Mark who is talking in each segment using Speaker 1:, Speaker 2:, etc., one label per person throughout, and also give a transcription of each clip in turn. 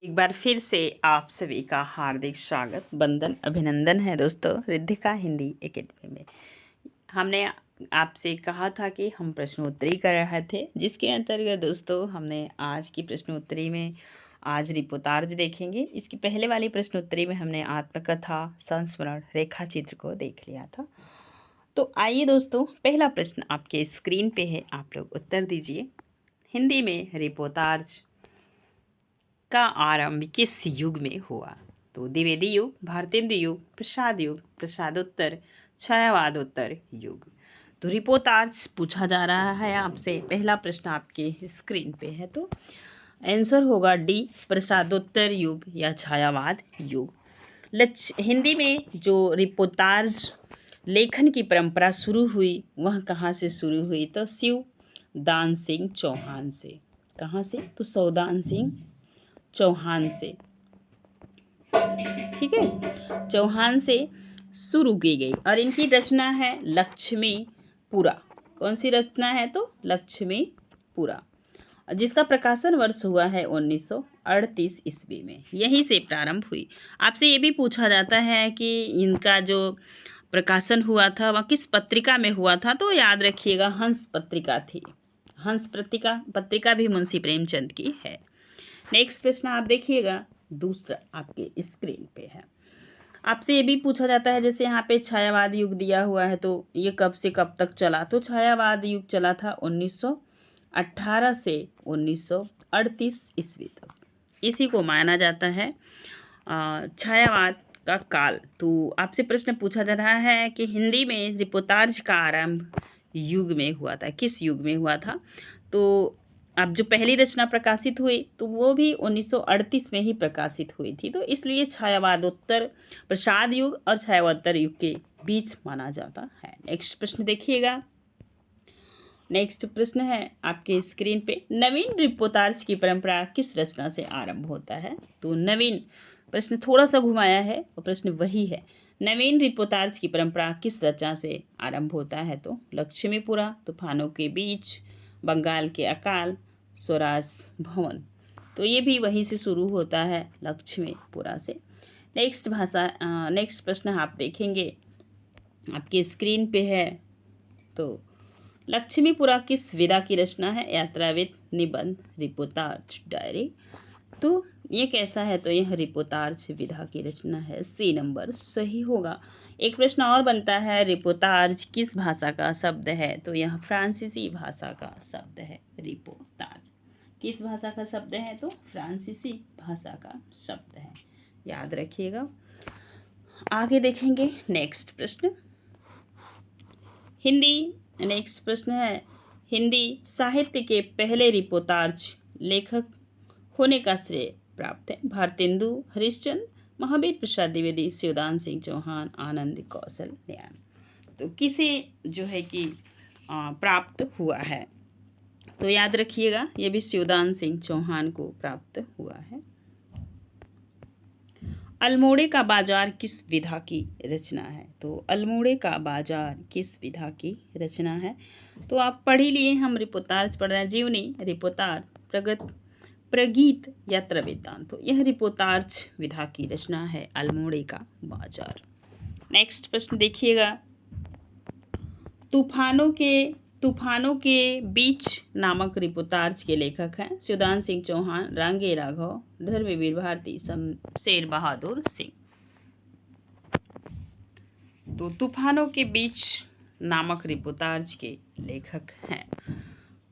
Speaker 1: एक बार फिर से आप सभी का हार्दिक स्वागत, वंदन, अभिनंदन है दोस्तों रिद्धिका हिंदी एकेडमी में। हमने आपसे कहा था कि हम प्रश्नोत्तरी कर रहे थे, जिसके अंतर्गत दोस्तों हमने आज की प्रश्नोत्तरी में आज रिपोर्टाज देखेंगे। इसकी पहले वाली प्रश्नोत्तरी में हमने आत्मकथा, संस्मरण, रेखा चित्र को देख लिया था। तो आइए दोस्तों, पहला प्रश्न आपके स्क्रीन पे है, आप लोग उत्तर दीजिए। हिंदी में रिपोर्टाज का आरंभ किस युग में हुआ? तो द्विवेदी युग, भारतेंदु युग, प्रसादोत्तर, छायावादोत्तर युग। तो रिपोर्टाज पूछा जा रहा है आपसे। पहला प्रश्न आपके स्क्रीन पे है, तो आंसर होगा डी, प्रसादोत्तर युग या छायावाद युग। हिंदी में जो रिपोर्टाज लेखन की परंपरा शुरू हुई, वह कहाँ से शुरू हुई? तो शिवदान सिंह चौहान से। कहाँ से? तो शिवदान सिंह चौहान से, ठीक है, चौहान से शुरू की गई। और इनकी रचना है लक्ष्मीपुरा। कौन सी रचना है? तो लक्ष्मीपुरा, जिसका प्रकाशन वर्ष हुआ है 1938 ईस्वी में। यहीं से प्रारंभ हुई। आपसे ये भी पूछा जाता है कि इनका जो प्रकाशन हुआ था वह किस पत्रिका में हुआ था? तो याद रखिएगा, हंस पत्रिका थी। हंस पत्रिका भी मुंशी प्रेमचंद की है। नेक्स्ट प्रश्न आप देखिएगा, दूसरा आपके स्क्रीन पे है। आपसे ये भी पूछा जाता है, जैसे यहाँ पे छायावाद युग दिया हुआ है, तो ये कब से कब तक चला? तो छायावाद युग चला था 1918 से 1938 ईस्वी तक। इसी को माना जाता है छायावाद का काल। तो आपसे प्रश्न पूछा जा रहा है कि हिंदी में रिपोर्टाज का आरंभ युग में हुआ था, किस युग में हुआ था? तो अब जो पहली रचना प्रकाशित हुई तो वो भी 1938 में ही प्रकाशित हुई थी, तो इसलिए छायावादोत्तर प्रसाद युग और छायावादोत्तर युग के बीच माना जाता है। नेक्स्ट प्रश्न देखिएगा। नेक्स्ट प्रश्न है आपके स्क्रीन पे, नवीन रिपोर्टाज की परंपरा किस रचना से आरंभ होता है? तो नवीन प्रश्न थोड़ा सा घुमाया है, और प्रश्न वही है। नवीन रिपोर्टाज की परंपरा किस रचना से आरंभ होता है? तो लक्ष्मीपुरा, तूफानों के बीच, बंगाल के अकाल, स्वराज भवन। तो ये भी वहीं से शुरू होता है, लक्ष्मीपुरा से। नेक्स्ट प्रश्न आप देखेंगे, आपके स्क्रीन पे है। तो लक्ष्मीपुरा किस विधा की रचना है? यात्राविद, निबंध, रिपोर्टाज, डायरी। तो ये कैसा है? तो यह रिपोर्टाज विधा की रचना है। सी नंबर सही होगा। एक प्रश्न और बनता है, रिपोर्टाज किस भाषा का शब्द है? तो यह फ्रांसीसी भाषा का शब्द है। रिपोर्टाज किस भाषा का शब्द है? तो फ्रांसीसी भाषा का शब्द है, याद रखिएगा। आगे देखेंगे नेक्स्ट प्रश्न। नेक्स्ट प्रश्न है, हिंदी साहित्य के पहले रिपोर्टाज लेखक होने का श्रेय प्राप्त है? भारतेंदु हरिश्चंद्र, महावीर प्रसाद द्विवेदी, शिवदान सिंह चौहान, आनंद कौशल नयन। तो किसे जो है कि प्राप्त हुआ है? तो याद रखिएगा, ये भी शिवदान सिंह चौहान को प्राप्त हुआ है। अल्मोड़े का बाजार किस विधा की रचना है? तो अल्मोड़े का बाजार किस विधा की रचना है? तो आप पढ़ ही लिए, हम रिपोर्टाज पढ़ रहे हैं। जीवनी, रिपोर्टाज, प्रगीत या वृत्तांत। तो यह रिपोर्टाज विधा की रचना है, अल्मोड़े का बाजार। नेक्स्ट प्रश्न देखिएगा, तूफानों के बीच नामक रिपोर्टाज के लेखक हैं? शिवदान सिंह चौहान, रांगे राघव, धर्मवीर भारती, शमशेर बहादुर सिंह। तो तूफानों के बीच नामक रिपोर्टाज के लेखक हैं,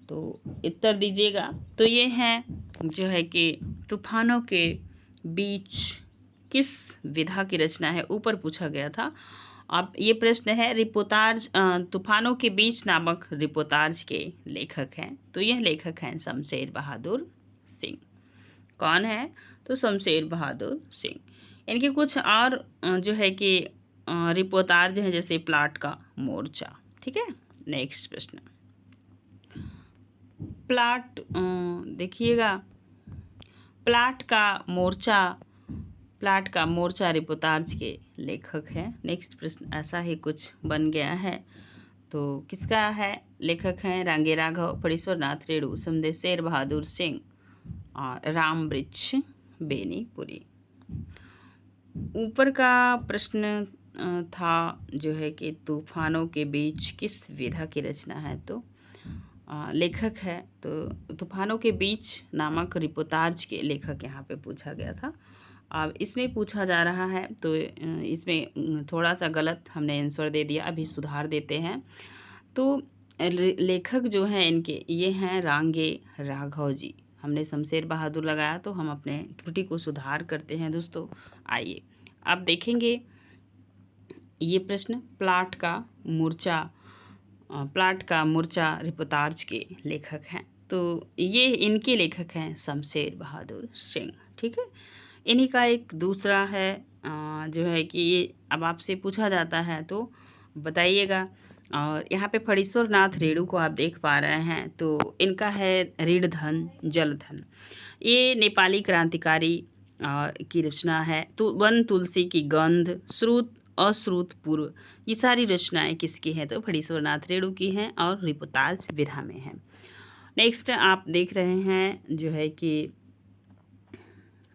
Speaker 1: तो उत्तर दीजिएगा। तो ये हैं जो है कि तूफानों के बीच किस विधा की रचना है, ऊपर पूछा गया था। अब ये प्रश्न है, रिपोर्टाज तूफानों के बीच नामक रिपोर्टाज के लेखक हैं। तो यह लेखक हैं शमशेर बहादुर सिंह। कौन है? तो शमशेर बहादुर सिंह। इनके कुछ और जो है कि रिपोर्टाज हैं, जैसे प्लाट का मोर्चा। ठीक है। नेक्स्ट प्रश्न, देखिएगा, प्लाट का मोर्चा रिपोर्टाज के लेखक हैं। नेक्स्ट प्रश्न ऐसा ही कुछ बन गया है, तो किसका है? लेखक हैं रांगे राघव, फणीश्वर नाथ रेणु, शमशेर बहादुर सिंह और राम वृक्ष बेनीपुरी। ऊपर का प्रश्न था जो है कि तूफानों के बीच किस विधा की रचना है, तो लेखक है तो तूफानों के बीच नामक रिपोर्टाज के लेखक यहाँ पे पूछा गया था। अब इसमें पूछा जा रहा है तो इसमें थोड़ा सा गलत हमने आंसर दे दिया, अभी सुधार देते हैं। तो लेखक जो हैं इनके ये हैं रांगे राघव जी। हमने शमशेर बहादुर लगाया तो हम अपने त्रुटि को सुधार करते हैं दोस्तों। आइए अब देखेंगे ये प्रश्न। प्लाट का मूर्छा रिपोर्टाज के लेखक हैं, तो ये इनके लेखक हैं शमशेर बहादुर सिंह। ठीक है, इन्हीं का एक दूसरा है जो है कि ये अब आपसे पूछा जाता है तो बताइएगा। और यहाँ पे फणीश्वर नाथ रेणु को आप देख पा रहे हैं, तो इनका है ऋणधन जलधन। ये नेपाली क्रांतिकारी की रचना है। तो वन तुलसी की गंध, श्रुत अश्रुत पूर्व, ये सारी रचनाएं किसकी हैं, तो फणीश्वर नाथ रेणु की हैं और रिपोर्टाज विधा में हैं। नेक्स्ट आप देख रहे हैं जो है कि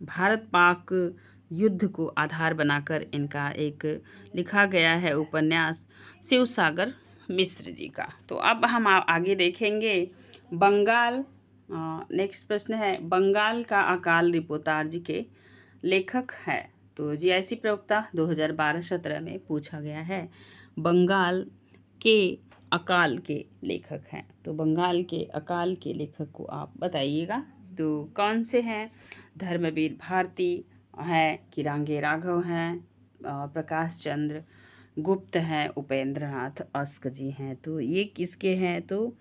Speaker 1: भारत पाक युद्ध को आधार बनाकर इनका एक लिखा गया है उपन्यास शिव सागर मिश्र जी का। तो अब हम आगे देखेंगे बंगाल। नेक्स्ट प्रश्न है बंगाल का अकाल रिपोर्टाज के लेखक है, तो जीआईसी प्रवक्ता 2012-17 में पूछा गया है। बंगाल के अकाल के लेखक हैं, तो बंगाल के अकाल के लेखक को आप बताइएगा। तो कौन से हैं, धर्मवीर भारती हैं कि रांगे राघव हैं, प्रकाश चंद्र गुप्त हैं, उपेंद्र नाथ अस्क जी हैं। तो ये किसके हैं, तो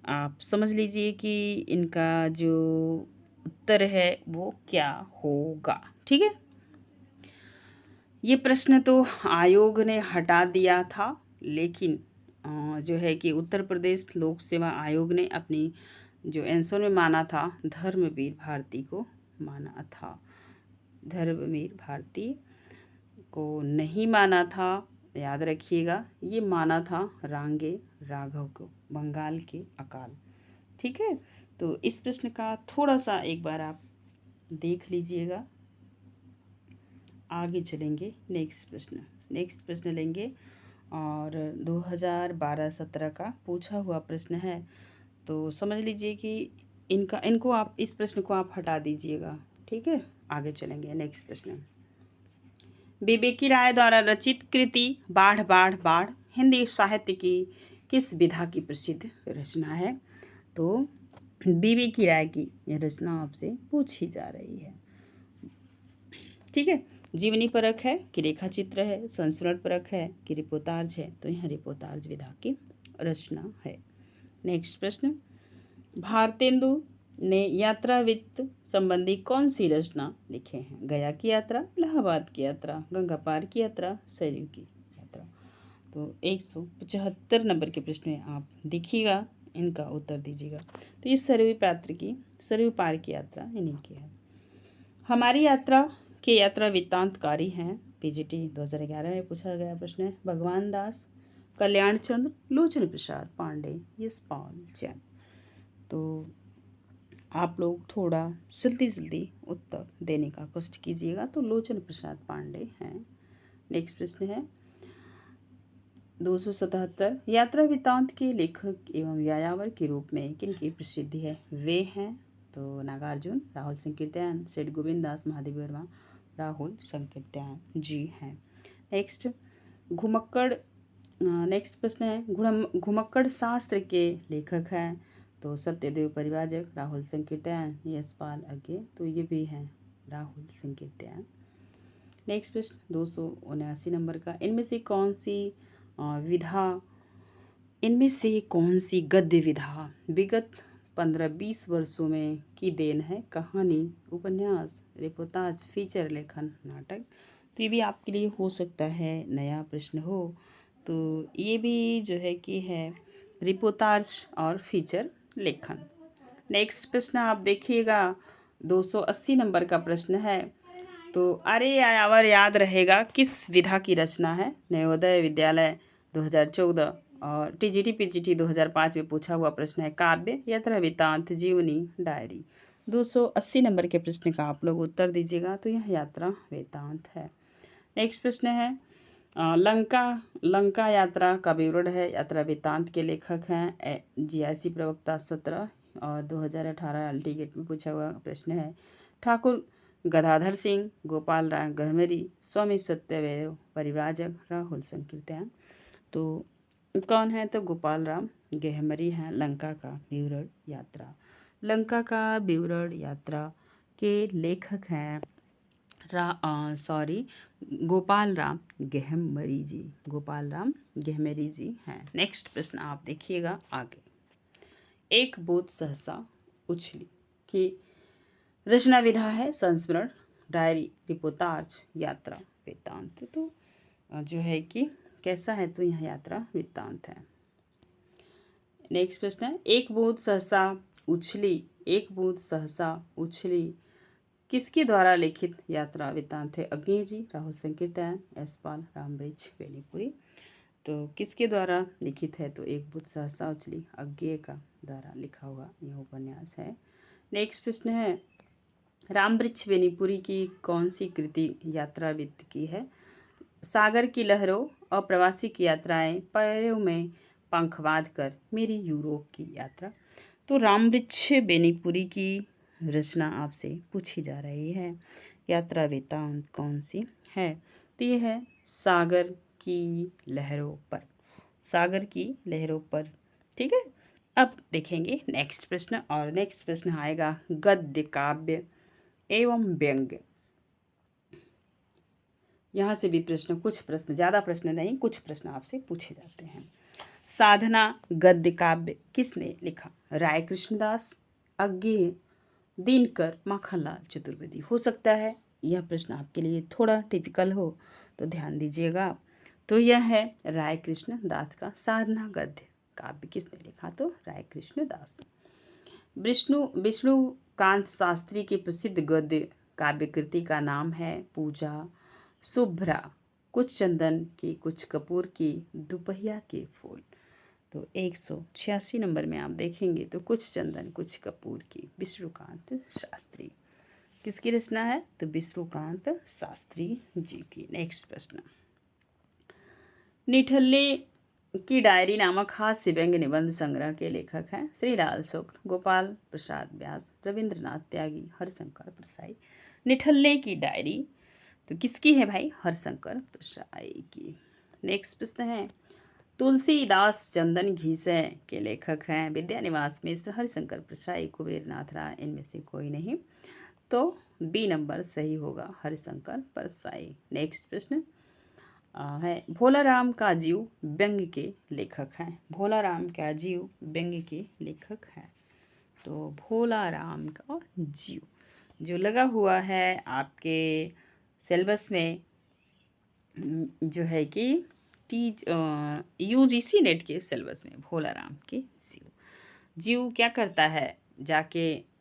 Speaker 1: आप समझ लीजिए कि इनका जो उत्तर है वो क्या होगा। ठीक है, ये प्रश्न तो आयोग ने हटा दिया था, लेकिन जो है कि उत्तर प्रदेश लोक सेवा आयोग ने अपनी जो आंसर में माना था धर्मवीर भारती को माना था। धर्मवीर भारती को नहीं माना था, याद रखिएगा, ये माना था रांगे राघव को, बंगाल के अकाल। ठीक है, तो इस प्रश्न का थोड़ा सा एक बार आप देख लीजिएगा। आगे चलेंगे नेक्स्ट प्रश्न लेंगे और 2012-17 का पूछा हुआ प्रश्न है। तो समझ लीजिए कि इनको आप इस प्रश्न को आप हटा दीजिएगा। ठीक है, आगे चलेंगे। नेक्स्ट प्रश्न, विवेकी राय द्वारा रचित कृति बाढ़ बाढ़ बाढ़ हिंदी साहित्य की किस विधा की प्रसिद्ध रचना है, तो विवेकी राय की यह रचना आपसे पूछी जा रही है। ठीक है, जीवनी परक है कि रेखा चित्र है, संस्मरण परक है कि रिपोर्टाज है, तो यह रिपोर्टाज विधा की रचना है। नेक्स्ट प्रश्न, भारतेंदु ने यात्रा वित्त संबंधी कौन सी रचना लिखे हैं, गया की यात्रा, इलाहाबाद की यात्रा, गंगा पार की यात्रा, सरयू की यात्रा। तो 175 नंबर के प्रश्न में आप देखिएगा, इनका उत्तर दीजिएगा। तो ये सरयू पार की यात्रा इन्हीं की है। हमारी यात्रा के यात्रा वृत्तांतकारी हैं, पीजीटी 2011 में पूछा गया प्रश्न है। भगवान दास, कल्याण चंद्र, लोचन प्रसाद पांडे, यशपाल जैन। तो आप लोग थोड़ा जल्दी उत्तर देने का कष्ट कीजिएगा। तो लोचन प्रसाद पांडे हैं। नेक्स्ट प्रश्न है 277, यात्रा वृत्तांत के लेखक एवं व्यायावर के रूप में किनकी प्रसिद्धि है, वे हैं तो नागार्जुन, राहुल संकीर्तन, सेठ गोविंद दास, महादेव वर्मा, राहुल संकीर्तन जी हैं। नेक्स्ट नेक्स्ट प्रश्न है घुमक्कड़ शास्त्र के लेखक हैं, तो सत्यदेव परिवाजक, राहुल संकीर्तन, यशपाल अज्ञे, तो ये भी हैं राहुल संकीर्तन। नेक्स्ट प्रश्न 279 नंबर का, इनमें से कौन सी गद्य विधा विगत 15-20 वर्षों में की देन है, कहानी, उपन्यास, रिपोर्टाज, फीचर लेखन, नाटक। तो ये भी आपके लिए हो सकता है नया प्रश्न हो, तो ये भी जो है कि है रिपोर्टाज और फीचर लेखन। नेक्स्ट प्रश्न आप देखिएगा 280 नंबर का प्रश्न है, तो अरे यायावर याद रहेगा किस विधा की रचना है, नवोदय विद्यालय 2014 और टीजीटी पीजीटी 2005 में पूछा हुआ प्रश्न है। काव्य, यात्रा वृत्तांत, जीवनी, डायरी। 280 नंबर के प्रश्न का आप लोग उत्तर दीजिएगा। तो यह यात्रा वृत्तांत है। नेक्स्ट प्रश्न है लंका यात्रा का विवरण है। यात्रा वृत्तांत के लेखक हैं जीआईसी प्रवक्ता 17 और 2018 एलटीगेट में पूछा हुआ प्रश्न है। ठाकुर गदाधर सिंह, गोपाल राय गहमरी, स्वामी सत्यदेव परिव्राजक, राहुल संकीर्तन। तो कौन है? तो गोपाल राम गहमरी हैं। लंका का विवरण यात्रा, लंका का विवरण यात्रा के लेखक हैं गोपाल राम गहमरी जी, गोपाल राम गहमरी जी हैं। नेक्स्ट प्रश्न आप देखिएगा आगे। एक बूंद सहसा उछली की रचना विधा है। संस्मरण, डायरी, रिपोर्टाज, यात्रा वृत्तांत। तो जो है कि कैसा है? तो यह यात्रा वृत्तांत है। नेक्स्ट प्रश्न है एक बूंद सहसा उछली, एक बूंद सहसा उछली किसके द्वारा लिखित यात्रा वृत्तांत है? अज्ञेय जी, राहुल संकीर्तन, यशपाल, रामवृक्ष बेनीपुरी। तो किसके द्वारा लिखित है? तो एक बूंद सहसा उछली अज्ञेय का द्वारा लिखा हुआ यह उपन्यास है। नेक्स्ट प्रश्न है रामवृक्ष बेनीपुरी की कौन सी कृति यात्रा वृत्त की है? सागर की लहरों, अप्रवासी की यात्राएं, पैरों में पंख बांध कर, मेरी यूरोप की यात्रा। तो रामवृक्ष बेनीपुरी की रचना आपसे पूछी जा रही है। यात्रा वृत्तांत कौन सी है? तो ये है सागर की लहरों पर, सागर की लहरों पर। ठीक है, अब देखेंगे नेक्स्ट प्रश्न। और नेक्स्ट प्रश्न आएगा गद्य, काव्य एवं व्यंग्य। यहाँ से भी प्रश्न, कुछ प्रश्न, ज़्यादा प्रश्न नहीं, कुछ प्रश्न आपसे पूछे जाते हैं। साधना गद्य काव्य किसने लिखा? राय कृष्णदास, अज्ञेय, दिनकर, माखनलाल चतुर्वेदी। हो सकता है यह प्रश्न आपके लिए थोड़ा टिपिकल हो, तो ध्यान दीजिएगा। तो यह है राय कृष्ण दास का साधना गद्य काव्य किसने लिखा? तो राय कृष्ण दास। विष्णुकांत शास्त्री की प्रसिद्ध गद्य काव्य कृति का नाम है पूजा, शुभ्रा, कुछ चंदन की, कुछ कपूर की, दोपहिया के फूल। तो 186 नंबर में आप देखेंगे तो कुछ चंदन कुछ कपूर की, विष्णुकांत शास्त्री। किसकी रचना है? तो विष्णुकांत शास्त्री जी की। नेक्स्ट प्रश्न निठल्ले की डायरी नामक हास्य व्यंग्य निबंध संग्रह के लेखक हैं श्रीलाल शुक्ल, गोपाल प्रसाद व्यास, रविंद्रनाथ त्यागी, हरिशंकर परसाई। निठल्ले की डायरी तो किसकी है भाई? हरिशंकर परसाई की। नेक्स्ट प्रश्न है तुलसीदास चंदन घीसे के लेखक हैं विद्यानिवास मिश्र, हरिशंकर परसाई, कुबेरनाथ राय। इनमें से कोई नहीं, तो बी नंबर सही होगा, हरिशंकर परसाई। नेक्स्ट प्रश्न है भोलाराम का जीव व्यंग्य के लेखक हैं। भोलाराम का जीव व्यंग्य के लेखक हैं। तो भोलाराम का जीव जो लगा हुआ है आपके सिलेबस में, जो है कि यूजीसी नेट के सिलेबस में, भोलाराम के जीव क्या करता है? जाके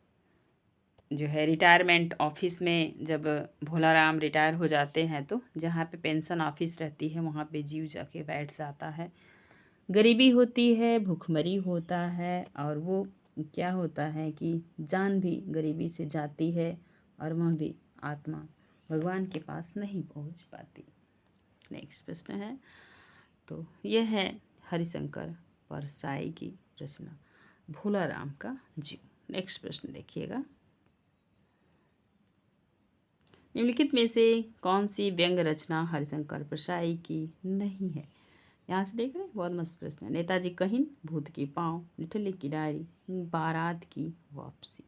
Speaker 1: जो है रिटायरमेंट ऑफिस में जब भोलाराम रिटायर हो जाते हैं तो जहाँ पे पेंशन ऑफिस रहती है वहाँ पे जीव जाके बैठ जाता है। गरीबी होती है, भूखमरी होता है, और वो क्या होता है कि जान भी गरीबी से जाती है और वह भी आत्मा भगवान के पास नहीं पहुँच पाती। नेक्स्ट प्रश्न है तो यह है हरिशंकर परसाई की रचना भोलाराम का जीव। नेक्स्ट प्रश्न देखिएगा निम्नलिखित में से कौन सी व्यंग रचना हरिशंकर परसाई की नहीं है? यहाँ से देख रहे हैं, बहुत मस्त प्रश्न है। नेताजी कहिन, भूत की पाँव, निठल्ले की डायरी, बारात की वापसी।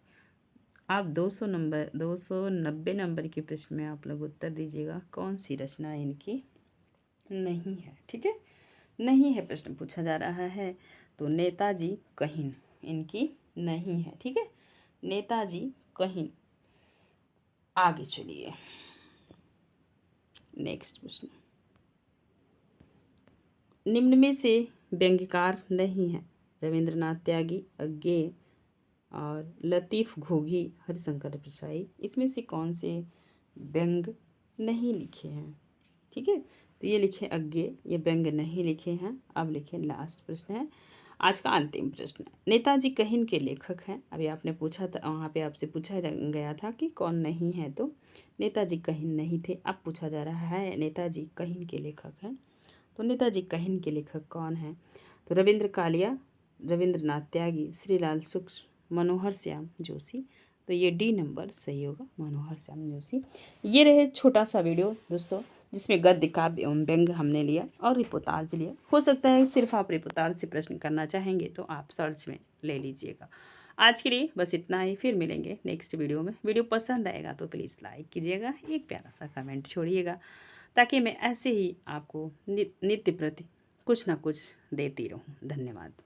Speaker 1: आप 290 नंबर के प्रश्न में आप लोग उत्तर दीजिएगा कौन सी रचना इनकी नहीं है। ठीक है, नहीं है प्रश्न पूछा जा रहा है, तो नेताजी कहिन इनकी नहीं है। ठीक है, नेताजी कहिन। आगे चलिए नेक्स्ट प्रश्न निम्न में से व्यंग्यकार नहीं है? रविंद्रनाथ त्यागी, अज्ञेय और लतीफ़ घोघी, हरिशंकर परसाई। इसमें से कौन से व्यंग नहीं लिखे हैं? ठीक है, तो ये लिखे अज्ञेय, ये व्यंग नहीं लिखे हैं। अब लिखे लास्ट प्रश्न है आज का अंतिम प्रश्न, नेताजी कहिन के लेखक हैं? अभी आपने पूछा था, वहाँ पे आपसे पूछा गया था कि कौन नहीं है, तो नेताजी कहिन नहीं थे। अब पूछा जा रहा है नेताजी कहिन के लेखक हैं, तो नेताजी कहिन के लेखक कौन हैं? तो रविंद्र कालिया, रविंद्रनाथ त्यागी, श्रीलाल शुक्ल, मनोहर श्याम जोशी। तो ये डी नंबर सही होगा, मनोहर श्याम जोशी। ये रहे छोटा सा वीडियो दोस्तों, जिसमें गद्य काव्य एवं व्यंग हमने लिया और रिपोर्टाज लिया। हो सकता है सिर्फ आप रिपोर्टाज से प्रश्न करना चाहेंगे तो आप सर्च में ले लीजिएगा। आज के लिए बस इतना ही, फिर मिलेंगे नेक्स्ट वीडियो में। वीडियो पसंद आएगा तो प्लीज़ लाइक कीजिएगा, एक प्यारा सा कमेंट छोड़िएगा, ताकि मैं ऐसे ही आपको नित्य प्रति कुछ ना कुछ देती रहूं। धन्यवाद।